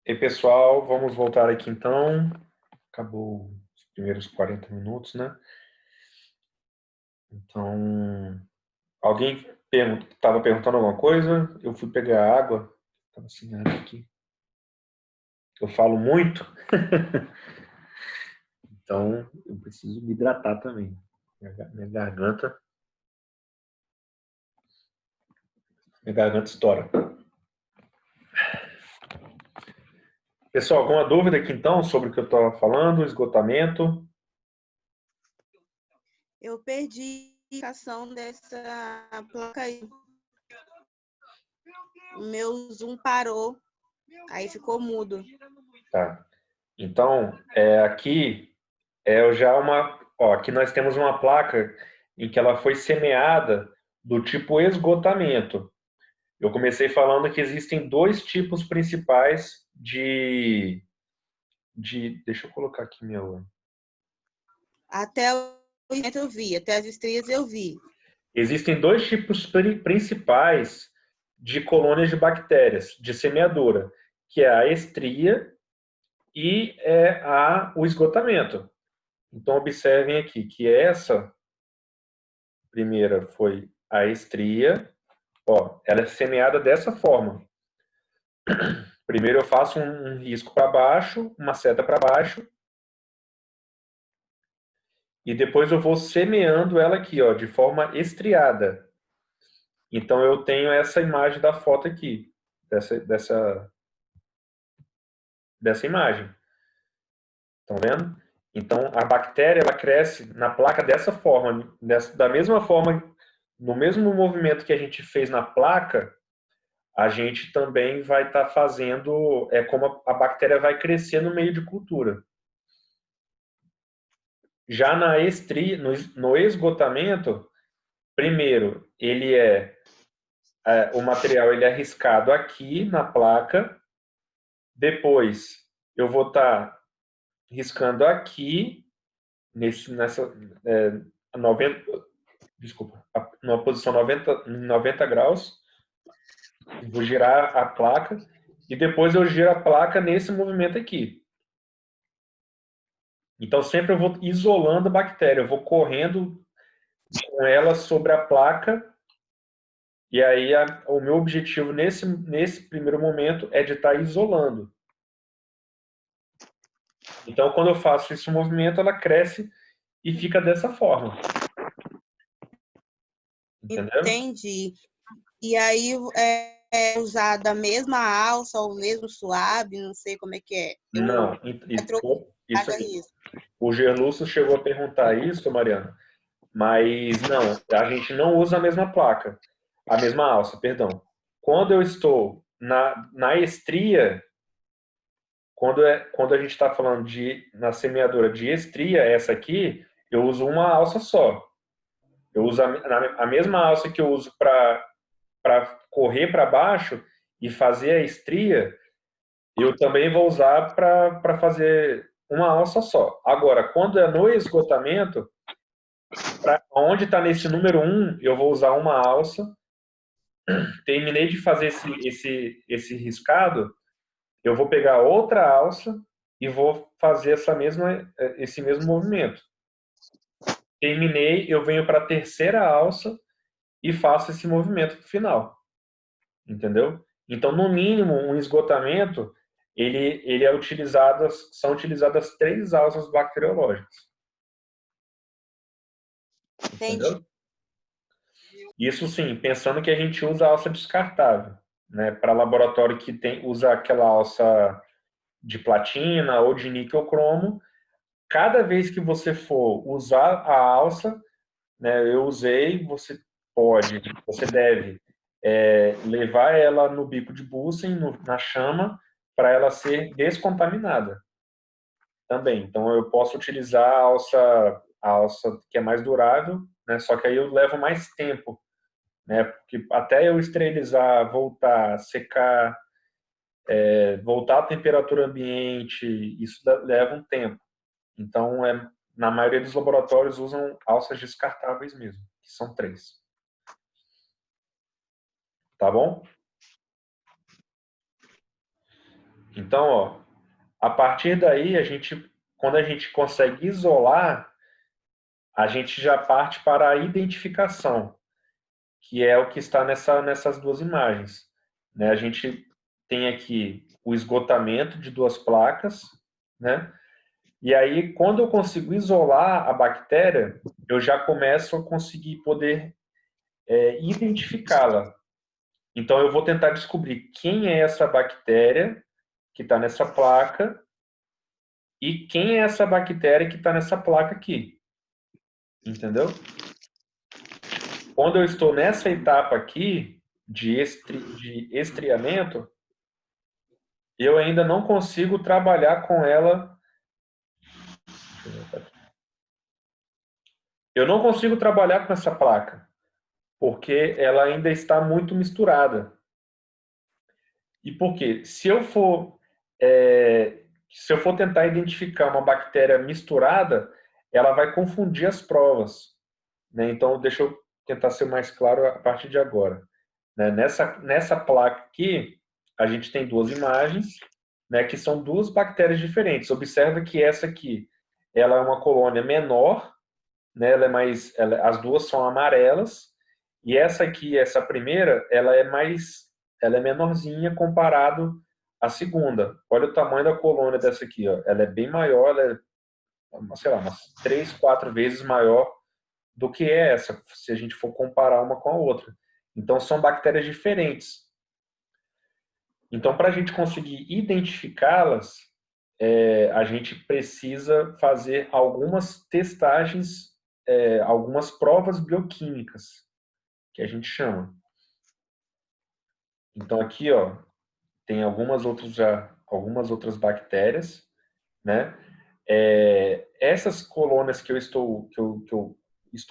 E pessoal, vamos voltar aqui então. Acabou os primeiros 40 minutos, né? Então, alguém estava perguntando alguma coisa? Eu fui pegar água. Estava sem água aqui. Eu falo muito, então eu preciso me hidratar também. Minha garganta estoura. Pessoal, alguma dúvida aqui então sobre o que eu estava falando, esgotamento? Eu perdi a indicação dessa placa aí. O meu Zoom parou, aí ficou mudo. Tá. Então, aqui aqui nós temos uma placa em que ela foi semeada do tipo esgotamento. Eu comecei falando que existem dois tipos principais deixa eu colocar aqui minha. Até o eu vi, até as estrias eu vi. Existem dois tipos principais de colônias de bactérias de semeadura, que é a estria e o esgotamento. Então, observem aqui que essa primeira foi a estria. Ó, ela é semeada dessa forma. Primeiro eu faço um risco para baixo, uma seta para baixo, e depois eu vou semeando ela aqui, ó, de forma estriada. Então eu tenho essa imagem da foto aqui, dessa imagem. Estão vendo? Então a bactéria ela cresce na placa dessa forma, da mesma forma, no mesmo movimento que a gente fez na placa, a gente também vai estar fazendo, como a bactéria vai crescer no meio de cultura. Já na estria, no esgotamento, primeiro, o material ele é riscado aqui na placa, depois eu vou estar riscando aqui, nessa 90, desculpa, numa posição 90 graus, vou girar a placa, e depois eu giro a placa nesse movimento aqui. Então, sempre eu vou isolando a bactéria, eu vou correndo com ela sobre a placa, e aí o meu objetivo nesse primeiro momento é de estar isolando. Então, quando eu faço esse movimento, ela cresce e fica dessa forma. Entendeu? Entendi. E aí é usada a mesma alça, ou o mesmo suave, não sei como é que é. Não, o Gerlúcio chegou a perguntar isso, Mariana, mas não, a gente não usa a mesma placa, a mesma alça, perdão. Quando eu estou na estria, quando a gente está falando na semeadura de estria, essa aqui, eu uso uma alça só. Eu uso a mesma alça que eu uso para correr para baixo e fazer a estria, eu também vou usar para fazer uma alça só. Agora, quando é no esgotamento, onde está nesse número 1, eu vou usar uma alça. Terminei de fazer esse riscado, eu vou pegar outra alça e vou fazer esse mesmo movimento. Terminei, eu venho para a terceira alça e faço esse movimento final. Entendeu? Então, no mínimo, um esgotamento, são utilizadas 3 alças bacteriológicas. Entendeu? Isso sim, pensando que a gente usa alça descartável, né? Para laboratório que usa aquela alça de platina ou de níquel cromo, cada vez que você for usar a alça, né, eu usei, você deve levar ela no bico de Bunsen, na chama, para ela ser descontaminada. também. Então, eu posso utilizar a alça que é mais durável, né? Só que aí eu levo mais tempo, né? Porque até eu esterilizar, voltar, secar, voltar à temperatura ambiente, isso leva um tempo. Então, na maioria dos laboratórios usam alças descartáveis mesmo, que são 3. Tá bom? Então, ó, a partir daí, quando a gente consegue isolar, a gente já parte para a identificação, que é o que está nessas duas imagens, né? A gente tem aqui o esgotamento de 2 placas, né? E aí, quando eu consigo isolar a bactéria, eu já começo a conseguir poder identificá-la. Então, eu vou tentar descobrir quem é essa bactéria que está nessa placa e quem é essa bactéria que está nessa placa aqui. Entendeu? Quando eu estou nessa etapa aqui de estriamento, eu ainda não consigo trabalhar com ela. Eu não consigo trabalhar com essa placa, porque ela ainda está muito misturada. E por quê? Se eu for tentar identificar uma bactéria misturada, ela vai confundir as provas, né? Então, deixa eu tentar ser mais claro a partir de agora, né? Nessa placa aqui, a gente tem 2 imagens, né, que são 2 bactérias diferentes. Observa que essa aqui, ela é uma colônia menor, né? As duas são amarelas, e essa aqui, essa primeira, ela é menorzinha comparado à segunda. Olha o tamanho da colônia dessa aqui, ó. Ela é bem maior, ela é, sei lá, umas 3, 4 vezes maior do que essa, se a gente for comparar uma com a outra. Então, são bactérias diferentes. Então, para a gente conseguir identificá-las, a gente precisa fazer algumas testagens, algumas provas bioquímicas, que a gente chama. Então, aqui, ó, tem algumas outras bactérias, né? Essas colônias que eu estou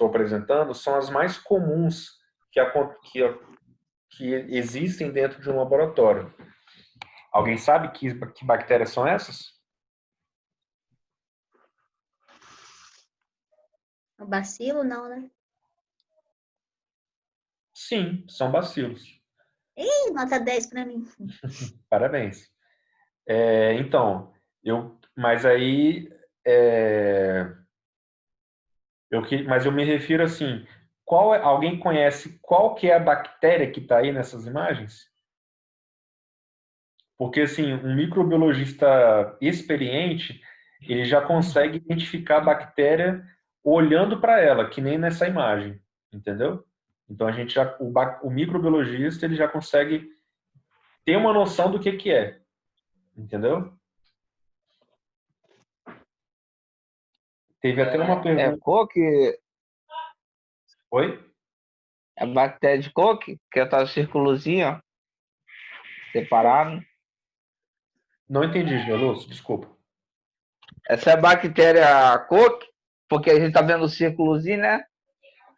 apresentando são as mais comuns que existem dentro de um laboratório. Alguém sabe que bactérias são essas? O bacilo, não, né? Sim, são bacilos. Ih, nota 10 para mim. Parabéns. Então, mas aí, mas eu me refiro assim, alguém conhece qual que é a bactéria que está aí nessas imagens? Porque assim, um microbiologista experiente, ele já consegue identificar a bactéria olhando para ela, que nem nessa imagem, entendeu? Então o microbiologista ele já consegue ter uma noção do que é, entendeu? Teve até uma pergunta. Coque, Oi? a bactéria de coque, que é o círculozinho, ó, separado. Não entendi, Gelus, desculpa. Essa é a bactéria coque, porque a gente tá vendo o círculozinho, né?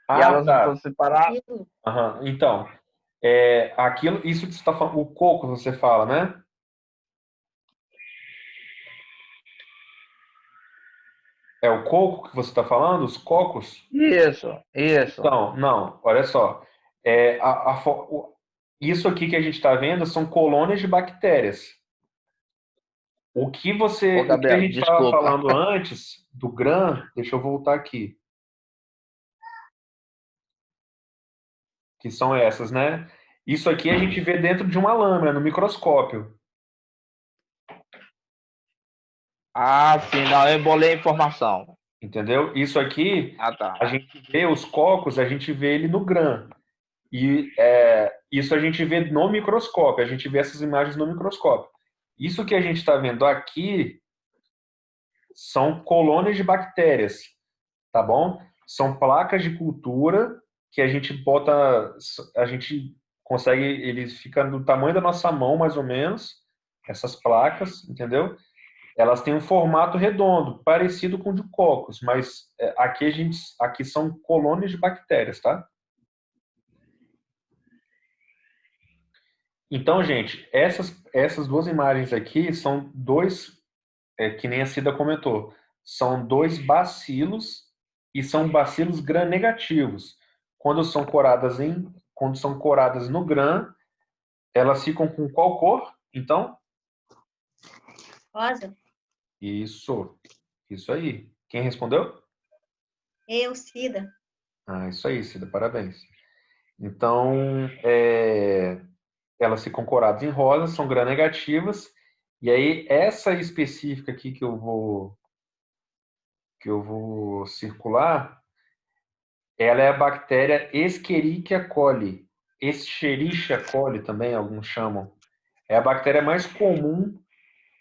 E elas não estão separadas. Uhum. Então, isso que você está falando, o coco você fala, né? É o coco que você está falando? Os cocos? Isso. Então, não, olha só. Isso aqui que a gente está vendo são colônias de bactérias. Ô, O que a Gabriel, gente estava desculpa. falando antes do Gram, deixa eu voltar aqui, que são essas, né? Isso aqui a gente vê dentro de uma lâmina, no microscópio, Ah, sim, não, eu embolei a informação. entendeu? Isso aqui, Tá. a gente vê os cocos, a gente vê ele no Gram. E isso a gente vê no microscópio, a gente vê essas imagens no microscópio. Isso que a gente está vendo aqui são colônias de bactérias, tá bom? São placas de cultura que a gente consegue, eles ficam do tamanho da nossa mão, mais ou menos, essas placas, entendeu? elas têm um formato redondo, parecido com o de cocos, mas aqui são colônias de bactérias, tá? Então, gente, essas duas imagens aqui são dois, que nem a Cida comentou, são dois bacilos e são bacilos gram-negativos. Quando são coradas no gram, elas ficam com qual cor? Então, Rosa? isso aí. Quem respondeu? Eu, Cida. Ah, isso aí, Cida, parabéns. Então, elas ficam coradas em rosa, são gram-negativas, e aí essa específica aqui que eu vou circular, ela é a bactéria Escherichia coli. Escherichia coli também, alguns chamam. É a bactéria mais comum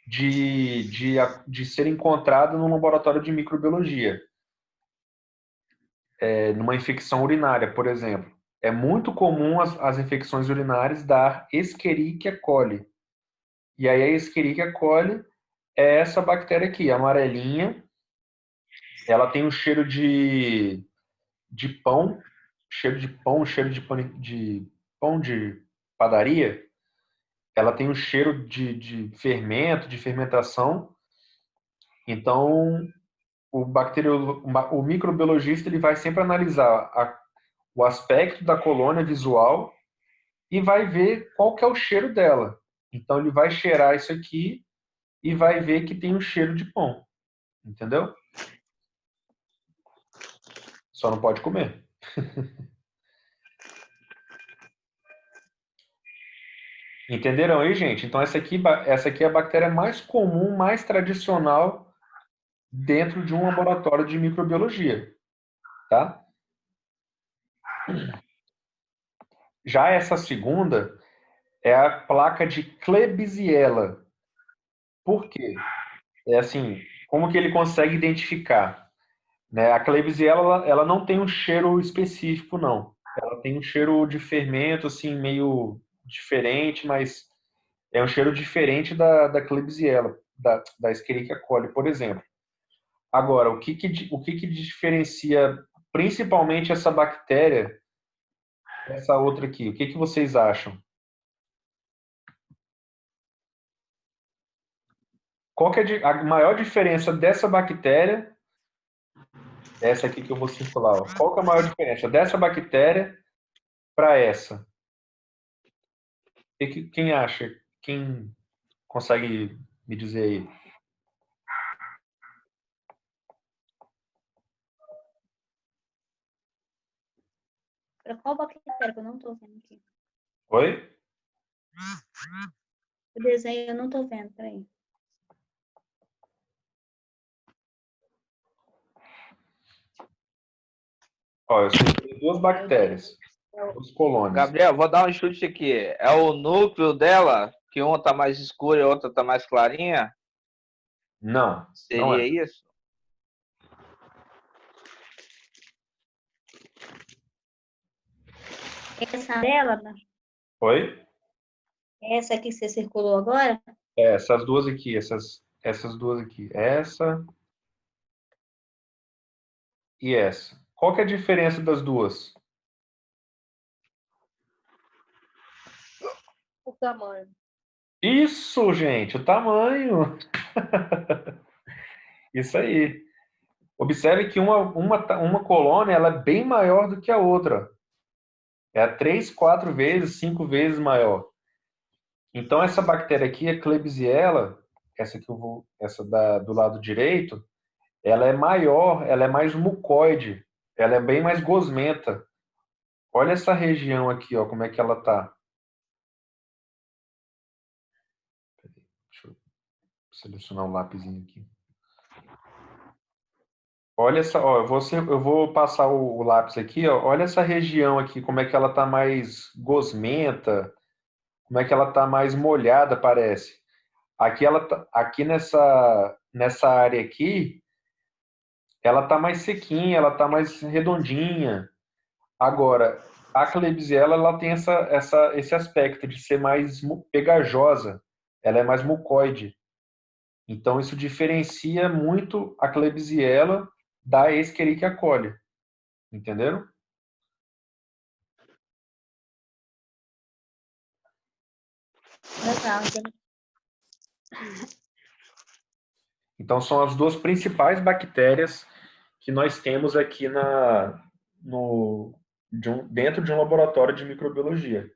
de ser encontrada no laboratório de microbiologia. Numa infecção urinária, por exemplo. É muito comum as infecções urinárias dar Escherichia coli. E aí a Escherichia coli é essa bactéria aqui, amarelinha. Ela tem um cheiro de pão, cheiro de pão de padaria. Ela tem um cheiro de fermento, de fermentação. Então, o microbiologista ele vai sempre analisar o aspecto da colônia visual e vai ver qual que é o cheiro dela. Então, ele vai cheirar isso aqui e vai ver que tem um cheiro de pão. Entendeu? Só não pode comer. Entenderam aí, gente? Então, essa aqui é a bactéria mais comum, mais tradicional dentro de um laboratório de microbiologia. Tá? Já essa segunda é a placa de Klebsiella. Por quê? É assim, como que ele consegue identificar? Né? A Klebsiella, ela não tem um cheiro específico, não. Ela tem um cheiro de fermento, assim, meio diferente, mas é um cheiro diferente da Klebsiella, da Escherichia coli, por exemplo. Agora, o que que diferencia principalmente essa bactéria dessa outra aqui? O que que vocês acham? Qual que é a maior diferença dessa bactéria, essa aqui que eu vou circular? Ó. Qual que é a maior diferença dessa bactéria para essa? Quem acha? Quem consegue me dizer aí? Para qual bactéria que eu não tô vendo aqui? Oi? O desenho eu não tô vendo, peraí. Ó, eu circulei duas bactérias, duas colônias. Gabriel, vou dar um chute aqui. É o núcleo dela, que uma tá mais escura e a outra tá mais clarinha? Não, não Seria é. isso? Essa dela, né? Oi? Essa que você circulou agora? Essas duas aqui, essas duas aqui. Essa e essa. Qual que é a diferença das duas? O tamanho. Isso, gente, o tamanho. Isso aí. Observe que uma colônia ela é bem maior do que a outra. É 3, 4 vezes, 5 vezes maior. Então, essa bactéria aqui, a Klebsiella, do lado direito, ela é maior, ela é mais mucoide, ela é bem mais gosmenta. Olha essa região aqui, ó, como é que ela tá. Deixa eu selecionar um lápisinho aqui. Olha essa, ó, eu vou passar o lápis aqui, ó. Olha essa região aqui, como é que ela tá mais gosmenta, como é que ela tá mais molhada, parece. Aqui nessa área aqui, ela tá mais sequinha, ela tá mais redondinha. Agora, a Klebsiella, ela tem esse aspecto de ser mais pegajosa. Ela é mais mucoide. Então, isso diferencia muito a Klebsiella da Escherichia coli. Entenderam? Legal. Então, são as duas principais bactérias que nós temos aqui dentro de um laboratório de microbiologia.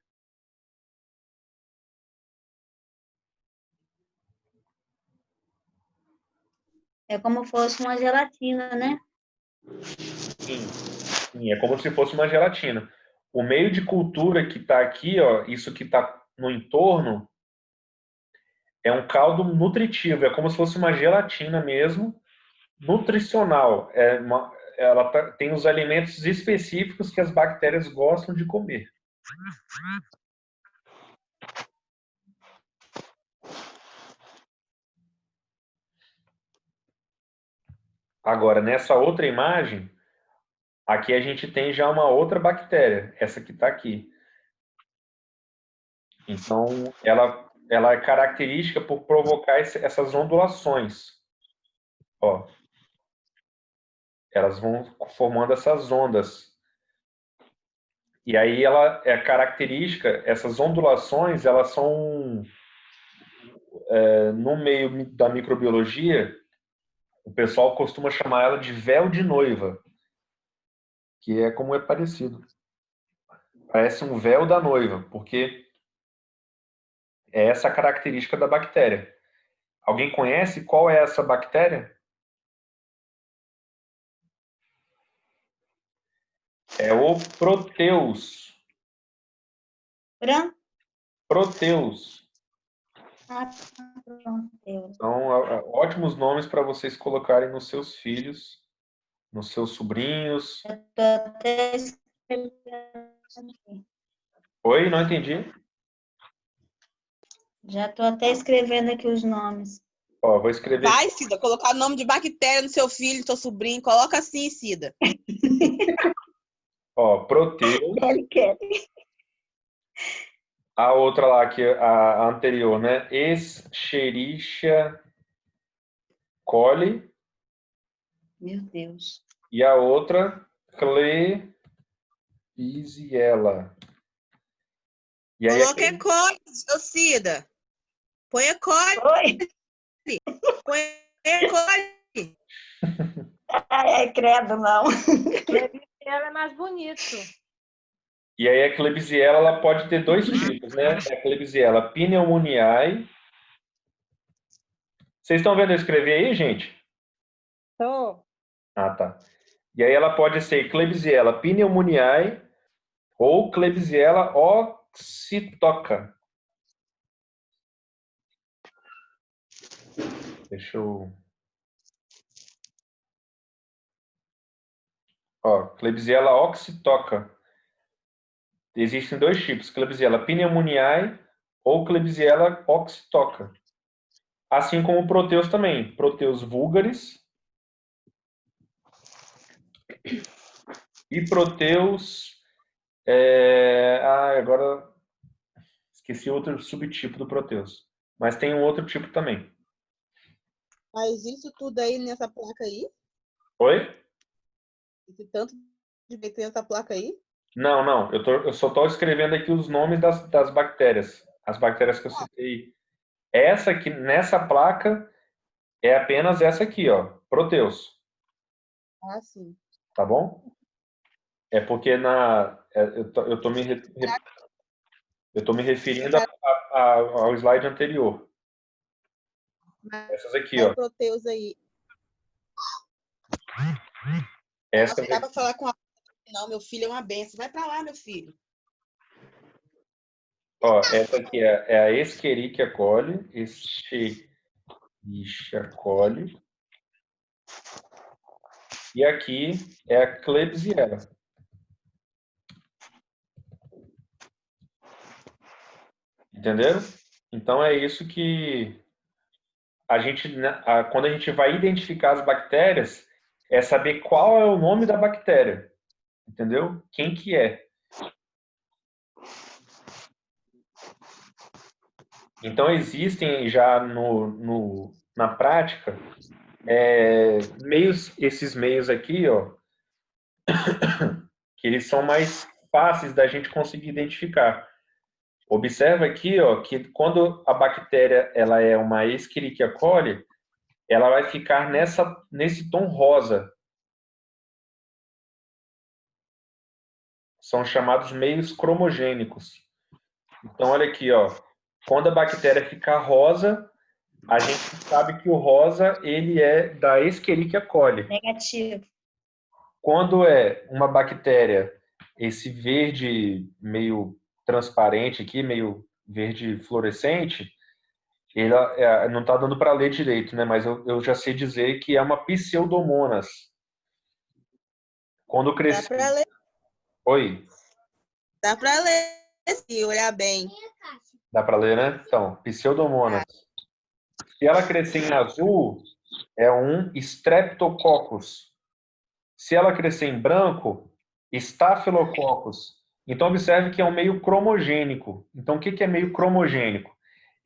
É como fosse uma gelatina, né? Sim, é como se fosse uma gelatina. O meio de cultura que está aqui, ó, isso que está no entorno, é um caldo nutritivo, é como se fosse uma gelatina mesmo, nutricional. Ela tem os alimentos específicos que as bactérias gostam de comer. Agora, nessa outra imagem, aqui a gente tem já uma outra bactéria, essa que está aqui. Então, ela é característica por provocar essas ondulações. Ó, elas vão formando essas ondas. E aí ela é característica, essas ondulações, elas são, no meio da microbiologia, o pessoal costuma chamar ela de véu de noiva, que é como é parecido. Parece um véu da noiva, porque é essa a característica da bactéria. Alguém conhece qual é essa bactéria? É o Proteus. Branco? Proteus. Ah, pronto. São ótimos nomes para vocês colocarem nos seus filhos, nos seus sobrinhos. Tô até escrevendo aqui. Oi, não entendi. Já estou até escrevendo aqui os nomes. Ó, vou escrever. Vai, Cida, colocar o nome de bactéria no seu filho, no seu sobrinho. Coloca assim, Cida. Ó, Proteus. Ele quer. A outra lá, a anterior, né? Escherichia coli. Meu Deus. E a outra, Klebsiella. E aí, Coloca E. coli, seu Cida. Põe E. coli. Oi? Põe E. coli. Ai, credo, não. Ela é mais bonito. E aí a Klebsiella ela pode ter dois tipos, né? A Klebsiella pneumoniae. Vocês estão vendo eu escrever aí, gente? Tô. Ah, tá. E aí ela pode ser Klebsiella pneumoniae ou Klebsiella oxytoca. Deixa eu... Ó, Klebsiella oxytoca. Existem dois tipos, Klebsiella pneumoniae ou Klebsiella oxytoca. Assim como o Proteus também. Proteus vulgaris e Proteus... agora esqueci outro subtipo do Proteus. Mas tem um outro tipo também. Mas isso tudo aí nessa placa aí? Oi? Esse tanto de bactéria nessa placa aí? Não, não. Eu só estou escrevendo aqui os nomes das bactérias. As bactérias que eu citei. Essa aqui, nessa placa, é apenas essa aqui, ó. Proteus. Ah, sim. Tá bom? É porque eu tô me referindo ao slide anterior. Essas aqui, ó. O Proteus aí. Essa Não dá pra falar com a... Não, meu filho é uma benção. Vai pra lá, meu filho. Ó, essa aqui é a Escherichia coli. Escherichia coli. E aqui é a Klebsiella. Entenderam? Então é isso que quando a gente vai identificar as bactérias, é saber qual é o nome da bactéria. Entendeu? Quem que é. Então existem já na na prática, esses meios aqui, ó, que eles são mais fáceis da gente conseguir identificar. Observa aqui, ó, que quando a bactéria ela é uma Escherichia coli, ela vai ficar nesse tom rosa. São chamados meios cromogênicos. Então, olha aqui, ó. Quando a bactéria ficar rosa, a gente sabe que o rosa ele é da Escherichia coli. Negativo. Quando é uma bactéria, esse verde meio transparente aqui, meio verde fluorescente, não está dando para ler direito, né? Mas eu já sei dizer que é uma Pseudomonas. Quando Dá crescer... para ler? Oi? Dá para ler se olhar bem. Dá para ler, né? Então, Pseudomonas. Se ela crescer em azul, é um Streptococcus. Se ela crescer em branco, Staphylococcus. Então, observe que é um meio cromogênico. Então, o que é meio cromogênico?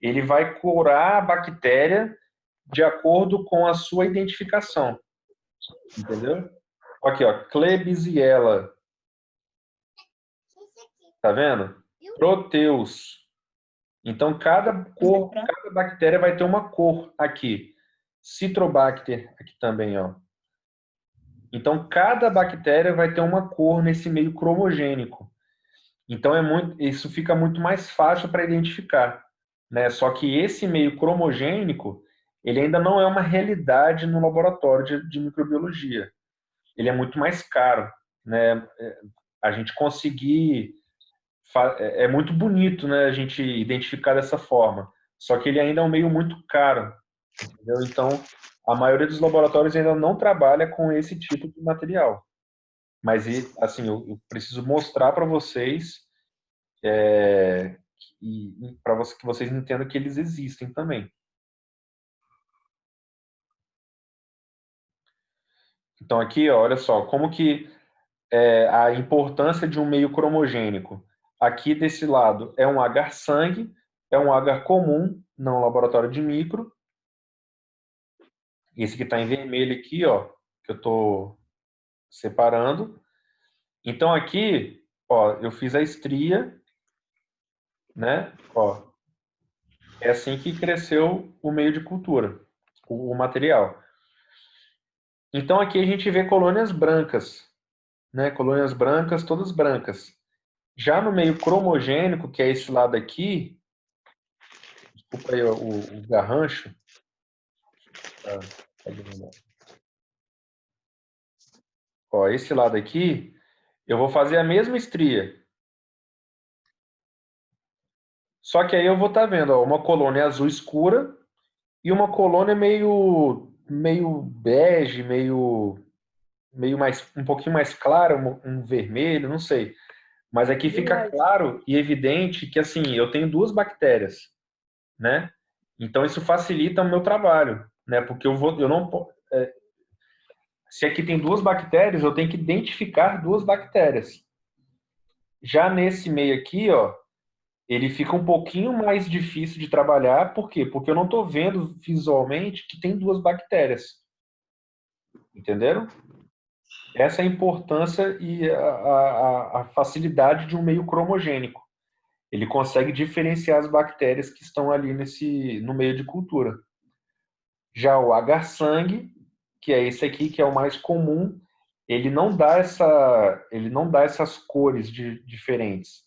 Ele vai curar a bactéria de acordo com a sua identificação. Entendeu? Aqui, ó, Klebsiella. Tá vendo? Proteus. Então, cada bactéria vai ter uma cor aqui. Citrobacter, aqui também, ó. Então, cada bactéria vai ter uma cor nesse meio cromogênico. Então, isso fica muito mais fácil para identificar, né? Só que esse meio cromogênico, ele ainda não é uma realidade no laboratório de microbiologia. Ele é muito mais caro, né? A gente conseguir... É muito bonito, né, a gente identificar dessa forma. Só que ele ainda é um meio muito caro, entendeu? Então, a maioria dos laboratórios ainda não trabalha com esse tipo de material. Mas, assim, eu preciso mostrar para vocês que vocês entendam que eles existem também. Então, aqui, ó, olha só, como que a importância de um meio cromogênico. Aqui, desse lado, é um agar-sangue, é um agar comum, não laboratório de micro. Esse que está em vermelho aqui, ó, que eu estou separando. Então, aqui, ó, eu fiz a estria, né? Ó, é assim que cresceu o meio de cultura, o material. Então, aqui a gente vê colônias brancas, né? Colônias brancas, todas brancas. Já no meio cromogênico, que é esse lado aqui, desculpa aí o garrancho. Ó, esse lado aqui, eu vou fazer a mesma estria. Só que aí eu vou estar vendo, ó, uma colônia azul escura e uma colônia meio bege, meio mais, um pouquinho mais clara, um vermelho, não sei. Mas aqui fica claro e evidente que, assim, eu tenho duas bactérias, né? Então, isso facilita o meu trabalho, né? Porque eu não... se aqui tem duas bactérias, eu tenho que identificar duas bactérias. Já nesse meio aqui, ó, ele fica um pouquinho mais difícil de trabalhar. Por quê? Porque eu não estou vendo visualmente que tem duas bactérias. Entenderam? Essa é a importância e a facilidade de um meio cromogênico. Ele consegue diferenciar as bactérias que estão ali no meio de cultura. Já o agar-sangue, que é esse aqui, que é o mais comum, ele não dá essas cores diferentes.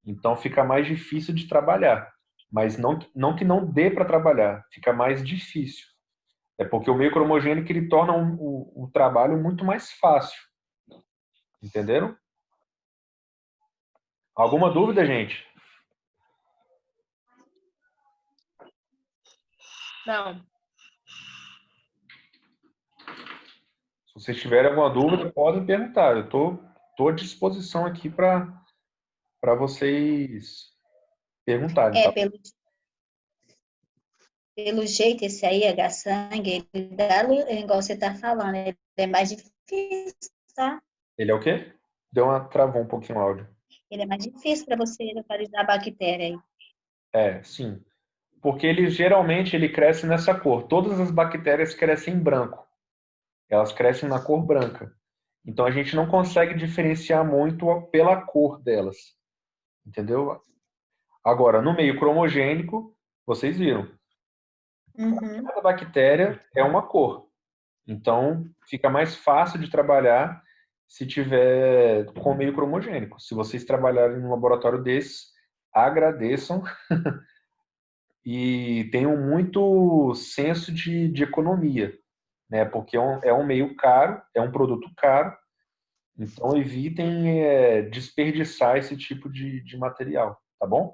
Então fica mais difícil de trabalhar. Mas não que não dê para trabalhar, fica mais difícil. É porque o meio cromogênico ele torna o trabalho muito mais fácil. Entenderam? Alguma dúvida, gente? Não. Se vocês tiverem alguma dúvida, podem perguntar. Eu estou à disposição aqui para vocês perguntarem. Tá? Pelo jeito, esse aí, H-sangue, ele dá, igual você está falando, ele é mais difícil, tá? Ele é o quê? Travou um pouquinho o áudio. Ele é mais difícil para você localizar a bactéria aí. Sim. Porque ele cresce nessa cor. Todas as bactérias crescem em branco. Elas crescem na cor branca. Então a gente não consegue diferenciar muito pela cor delas. Entendeu? Agora, no meio cromogênico, vocês viram, Uhum. cada bactéria é uma cor. Então, fica mais fácil de trabalhar se tiver com meio cromogênico. Se vocês trabalharem num laboratório desses, agradeçam e tenham muito senso de economia, né? Porque é um meio caro, é um produto caro, então evitem desperdiçar esse tipo de material, tá bom?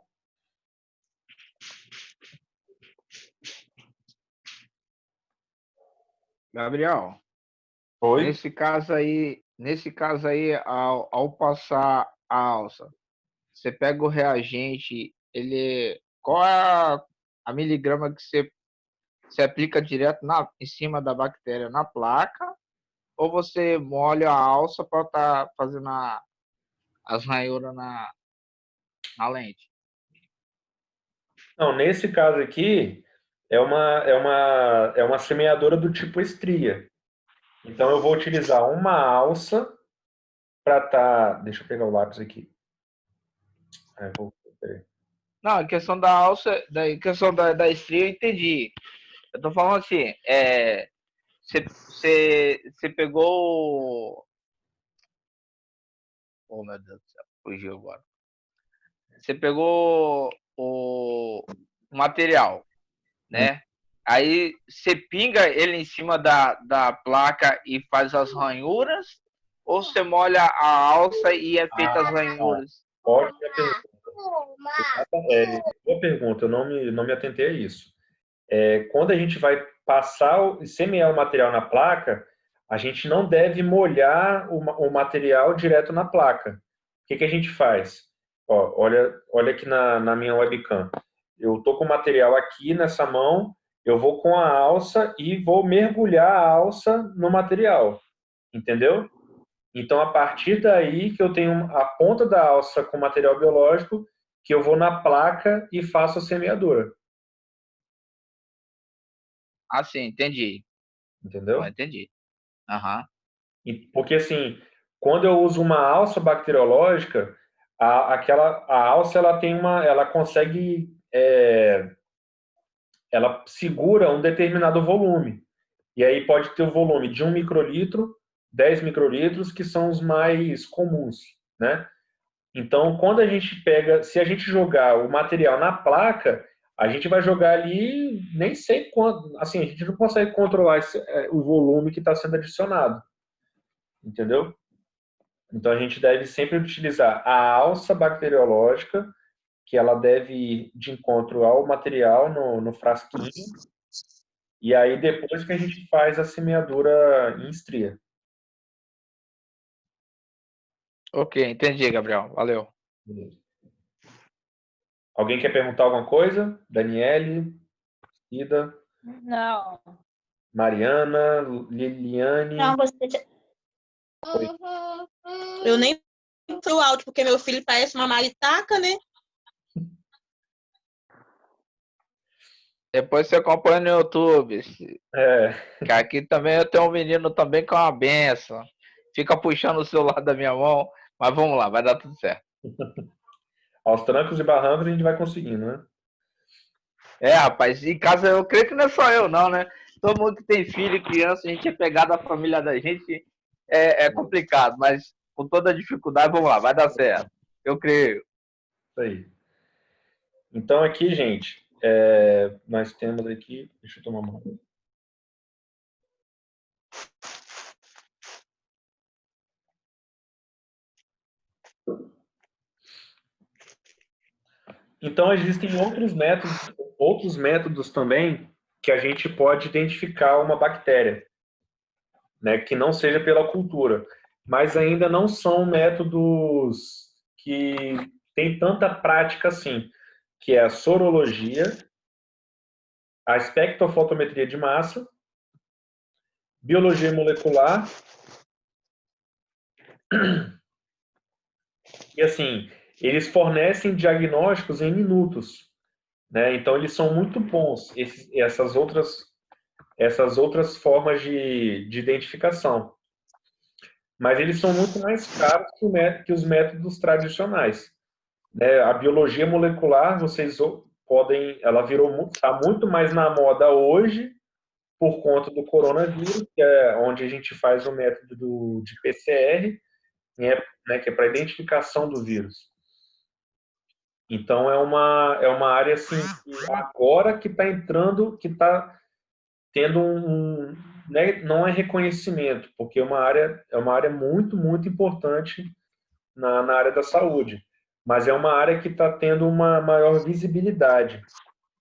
Gabriel, Oi? nesse caso aí, ao passar a alça, você pega o reagente, qual é a miligrama que você aplica direto em cima da bactéria na placa, ou você molha a alça para estar fazendo as ranhuras na lente? Não, nesse caso aqui, é uma semeadora do tipo estria. Então, eu vou utilizar uma alça para Deixa eu pegar o lápis aqui. Peraí. Não, a questão da alça, da estria, eu entendi. Eu tô falando assim, você pegou. Oh, meu Deus do céu, fugiu agora. Você pegou o material, né? Aí você pinga ele em cima da placa e faz as ranhuras, ou você molha a alça e é feita as ranhuras? Ótima pergunta. Boa pergunta, eu não me atentei a isso. Quando a gente vai semear o material na placa, a gente não deve molhar o material direto na placa. O que a gente faz? Ó, olha aqui na minha webcam. Eu tô com o material aqui nessa mão, eu vou com a alça e vou mergulhar a alça no material, entendeu? Então, a partir daí que eu tenho a ponta da alça com material biológico, que eu vou na placa e faço a semeadura, Ah, sim, entendi. entendeu? Entendi. Aham. Porque assim, quando eu uso uma alça bacteriológica, a alça ela consegue, ela segura um determinado volume. E aí pode ter o volume de 1 microlitro, 10 microlitros, que são os mais comuns, né? Então, quando a gente pega, se a gente jogar o material na placa, a gente vai jogar ali, nem sei quanto, assim, a gente não consegue controlar o volume que está sendo adicionado, entendeu? Então, a gente deve sempre utilizar a alça bacteriológica, que ela deve ir de encontro ao material no frasquinho, e aí depois que a gente faz a semeadura em estria. Ok, entendi, Gabriel. Valeu. Beleza. Alguém quer perguntar alguma coisa? Daniele, Ida, Não. Mariana, Liliane. Não, você já... Eu nem fui o áudio, porque meu filho parece uma maritaca, né? Depois você acompanha no YouTube. É, Que aqui também eu tenho um menino também com uma benção. Fica puxando o celular da minha mão, mas vamos lá, vai dar tudo certo. aos trancos e barrancos a gente vai conseguindo, né? Rapaz, em casa eu creio que não é só eu, não, né? Todo mundo que tem filho e criança, a gente é pegado à família da gente, é complicado, mas com toda a dificuldade, vamos lá, vai dar certo. Eu creio. Isso aí. Então aqui, gente, nós temos aqui. Deixa eu tomar uma. Então existem outros métodos também que a gente pode identificar uma bactéria, né, que não seja pela cultura, mas ainda não são métodos que têm tanta prática assim, que é a sorologia, a espectrofotometria de massa, biologia molecular e assim, eles fornecem diagnósticos em minutos. né? Então, eles são muito bons, essas outras formas de identificação. Mas eles são muito mais caros que os métodos tradicionais, né? A biologia molecular, vocês podem, ela está muito mais na moda hoje por conta do coronavírus, que é onde a gente faz o método de PCR, né, que é para identificação do vírus. Então é uma área assim que agora que está entrando, que está tendo né, não é reconhecimento, porque é uma área muito importante na área da saúde, mas é uma área que está tendo uma maior visibilidade,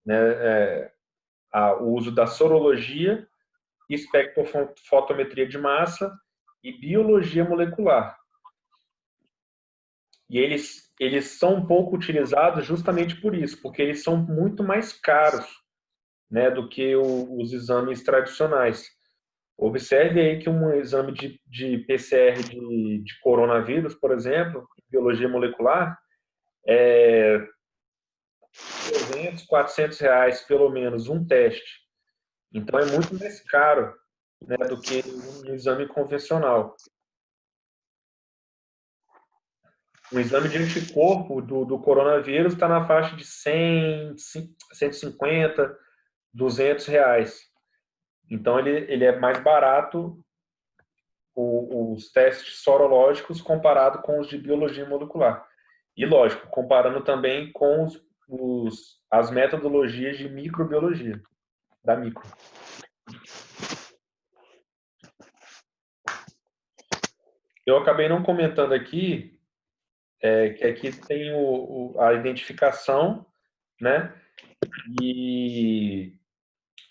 né? O uso da sorologia, espectrofotometria de massa e biologia molecular. E eles são um pouco utilizados justamente por isso, porque eles são muito mais caros, né, do que os exames tradicionais. Observe aí que um exame de PCR de coronavírus, por exemplo, biologia molecular, é 300, 400 reais pelo menos um teste. Então é muito mais caro, né, do que um exame convencional. O exame de anticorpo do coronavírus está na faixa de 100, 150, 200 reais. Então, ele é mais barato, os testes sorológicos, comparado com os de biologia molecular. E, lógico, comparando também com as metodologias de microbiologia, da micro. Eu acabei não comentando aqui, que aqui tem a identificação, né? E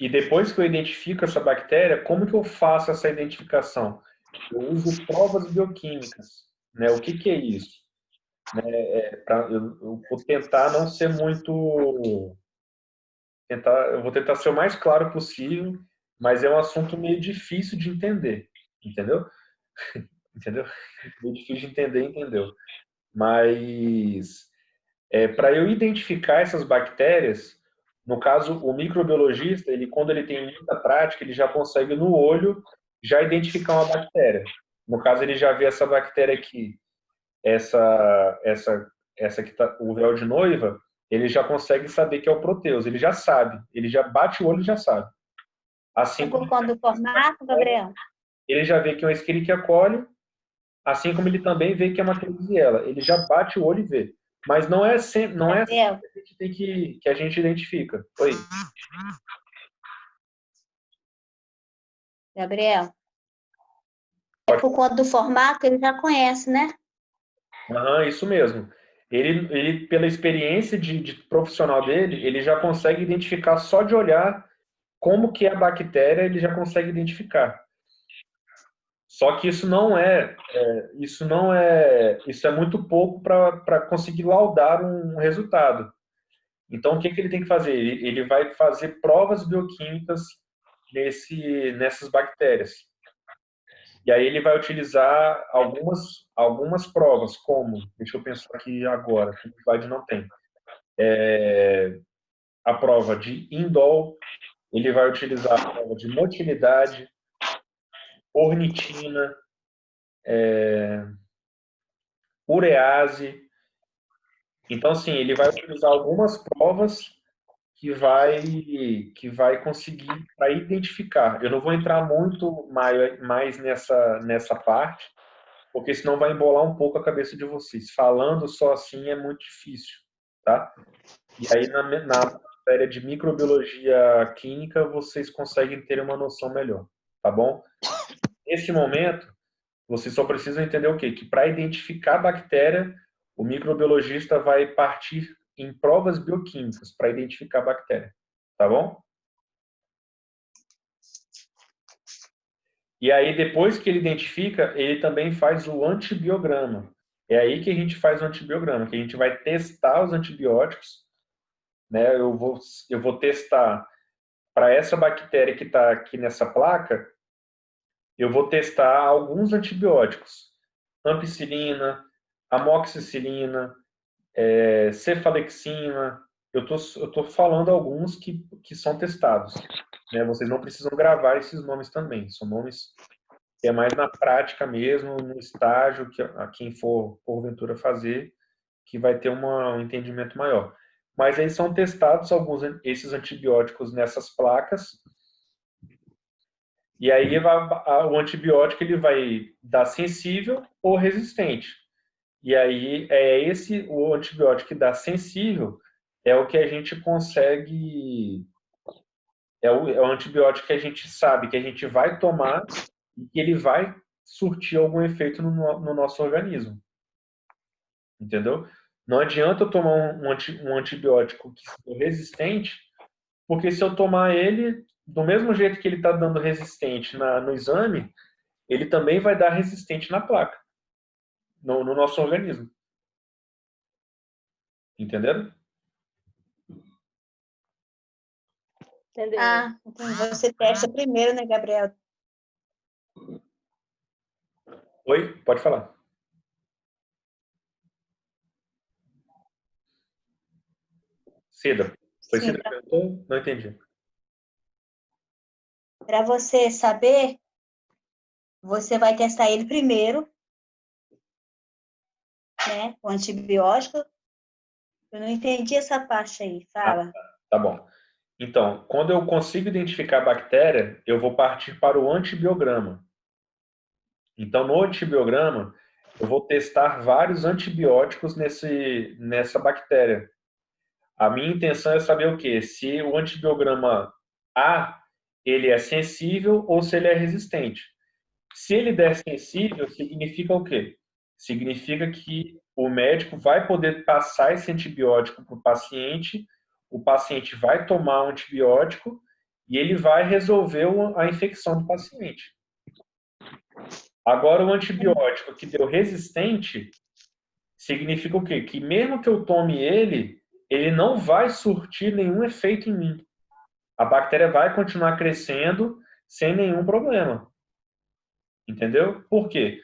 depois que eu identifico essa bactéria, como que eu faço essa identificação? Eu uso provas bioquímicas, né? O que é isso? Eu vou tentar não ser muito... eu vou tentar ser o mais claro possível, mas é um assunto meio difícil de entender, entendeu? Entendeu? Meio difícil de entender, entendeu? Mas para eu identificar essas bactérias, no caso, o microbiologista, quando ele tem muita prática, ele já consegue no olho já identificar uma bactéria. No caso, ele já vê essa bactéria aqui, essa que tá o véu de noiva, ele já consegue saber que é o proteus, ele já sabe, ele já bate o olho e já sabe. Assim por como conta do formato, Gabriel? ele já vê que é um Escherichia coli, assim como ele também vê que é uma Klebsiella, ele já bate o olho e vê. Mas não é sempre, não é assim Gabriel, que a gente que a gente identifica. Oi. Gabriel. É por conta do formato, ele já conhece, né? Isso mesmo. Ele pela experiência de profissional dele, ele já consegue identificar só de olhar como que é a bactéria, ele já consegue identificar. Só que isso é muito pouco para conseguir laudar um resultado. Então, o que ele tem que fazer? Ele vai fazer provas bioquímicas nessas bactérias. E aí ele vai utilizar algumas provas, como, deixa eu pensar aqui agora, que o slide não tem. A prova de indol, ele vai utilizar a prova de motilidade, ornitina, urease. Então, assim, ele vai utilizar algumas provas que vai conseguir para identificar. Eu não vou entrar muito mais nessa parte, porque senão vai embolar um pouco a cabeça de vocês. Falando só assim é muito difícil, tá? E aí na matéria de microbiologia clínica vocês conseguem ter uma noção melhor, tá bom? Nesse momento, vocês só precisam entender o quê? Que para identificar a bactéria, o microbiologista vai partir em provas bioquímicas para identificar a bactéria, tá bom? E aí, depois que ele identifica, ele também faz o antibiograma. É aí que a gente faz o antibiograma, que a gente vai testar os antibióticos, né? Eu vou testar para essa bactéria que está aqui nessa placa, eu vou testar alguns antibióticos. Ampicilina, amoxicilina, cefalexina, eu tô falando alguns que são testados, né? Vocês não precisam gravar esses nomes também. São nomes que é mais na prática mesmo, no estágio que a quem for porventura fazer, que vai ter um entendimento maior. Mas aí são testados esses antibióticos nessas placas, e aí o antibiótico ele vai dar sensível ou resistente. E aí o antibiótico que dá sensível é o que a gente consegue, é o antibiótico que a gente sabe que a gente vai tomar e que ele vai surtir algum efeito no nosso organismo. Entendeu? Não adianta eu tomar um antibiótico que é resistente, porque se eu tomar ele, do mesmo jeito que ele está dando resistente no exame, ele também vai dar resistente na placa, no nosso organismo. Entenderam? Entendeu? Ah, então você testa primeiro, né, Gabriel? Oi? Pode falar. Seda. Foi Sim, Seda que perguntou? Não entendi. para você saber, você vai testar ele primeiro, né? O antibiótico. Eu não entendi essa parte aí. Fala. Tá bom. Então, quando eu consigo identificar a bactéria, eu vou partir para o antibiograma. Então, no antibiograma, eu vou testar vários antibióticos nessa bactéria. A minha intenção é saber o quê? Se o antibiograma A, ele é sensível ou se ele é resistente. Se ele der sensível, significa o quê? Significa que o médico vai poder passar esse antibiótico para o paciente vai tomar o antibiótico e ele vai resolver a infecção do paciente. Agora, o antibiótico que deu resistente, significa o quê? Que mesmo que eu tome ele não vai surtir nenhum efeito em mim. A bactéria vai continuar crescendo sem nenhum problema. Entendeu? Por quê?